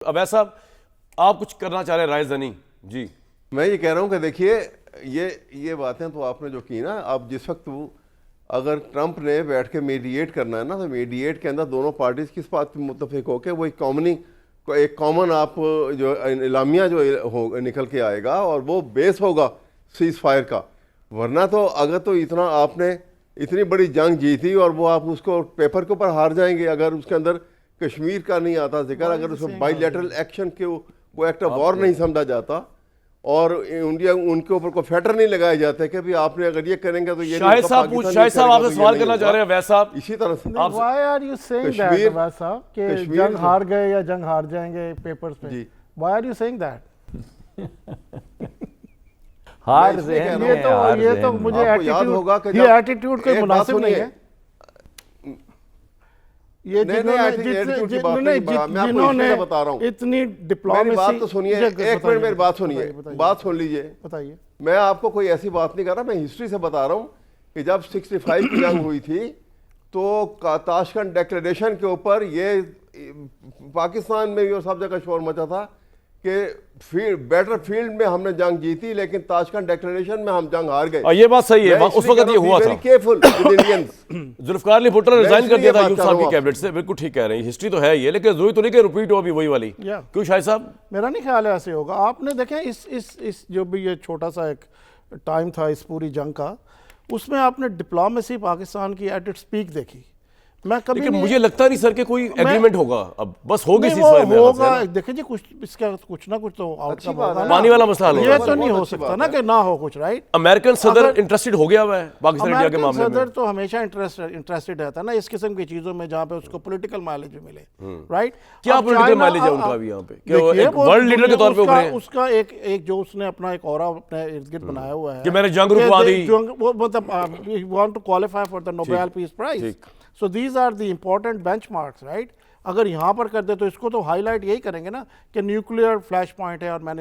अवैध साहब, आप कुछ करना चाह रहे हैं रायजनी जी? मैं ये कह रहा हूँ कि देखिए ये बातें तो आपने जो की ना, अब जिस वक्त अगर ट्रंप ने बैठ के मीडिएट करना है ना, तो मीडिएट के अंदर दोनों पार्टीज किस बात पर मुत्तफिक हो के वो एक कॉमन आप जो इलामिया जो हो निकल के आएगा और वो बेस होगा सीज फायर का। वरना तो अगर तो इतना आपने इतनी बड़ी जंग जीती और वो आप उसको पेपर के ऊपर हार जाएंगे अगर उसके अंदर कश्मीर का नहीं आता जिक्र, अगर उसमें बाईलैटरल एक्शन के वो एक्ट ऑफ वॉर नहीं समझा जाता और इंडिया उनके ऊपर कोई फैटर नहीं लगाए जाते कि भी आपने अगर ये करेंगे तो ये शाहिद साहब आपसे सवाल करना चाह रहे हैं वैसा साहब इसी तरह से why are you saying that वैसा कि जंग हार गए या जंग हार जाएंगे पेपर्स पे? Why are you saying that? हार से ये तो मुझे एटीट्यूड कोई मुनासिब नहीं है। ये जिन्होंने इतनी डिप्लोमेसी, बात तो सुनिए, एक मिनट मेरी बात सुनिए, बात सुन लीजिए, बताइए। मैं आपको कोई ऐसी बात नहीं कर रहा, मैं हिस्ट्री से बता रहा हूँ कि जब 65 की जंग हुई थी तो ताशकंद डिक्लेरेशन के ऊपर ये पाकिस्तान में भी सब जगह शोर मचा था कि बैटर फील्ड में हमने जंग जीती लेकिन ताशकंद डिक्लेरेशन में हम जंग हार गए। ये बात सही है, उस वक्त ये हुआ था। Careful with Indians. Zulfikar Ali Bhutto ने रिजाइन कर दिया था यूनुस साहब की कैबिनेट से। बिल्कुल ठीक कह रहे हैं, हिस्ट्री तो है ये, लेकिन जरूरी तो नहीं कि रिपीट हो अभी वही वाली। क्यों शाहिद साहब? मेरा नहीं ख्याल है ऐसे होगा। आपने देखें इस जो भी ये छोटा सा एक टाइम था इस पूरी जंग का, उसमें आपने डिप्लोमेसी पाकिस्तान की एट इट्स पीक देखी। मैं कभी लेकिन मुझे लगता नहीं सर कि कोई एग्रीमेंट होगा, अब बस होगी होगा। देखिए जी इसका कुछ ना कुछ तो आउटकम होगा। पानी वाला मसला ये तो नहीं हो सकता ना कि ना हो कुछ, राइट? अमेरिकन सदर इंटरेस्टेड हो गया हुआ है पाकिस्तान इंडिया के मामले में। सदर तो हमेशा इंटरेस्टेड रहता है ना इस किस्म की चीजों में जहाँ पे उसको पॉलिटिकल माइलेज भी मिले, राइट? क्या पॉलिटिकल माइलेज है उनका भी यहाँ पे? वर्ल्ड लीडर के तौर पे उभरे हैं। उसका एक जो उसने अपना एक ऑरा अपने इर्द गिर्द बनाया हुआ है कि मैंने जंग रुकवा दी, वो मतलब he want to qualify for the Nobel peace prize. So these are the important benchmarks, right? अगर यहाँ पर कर दे तो इसको तो हाईलाइट यही करेंगे ना कि न्यूक्लियर फ्लैश पॉइंट है और मैंने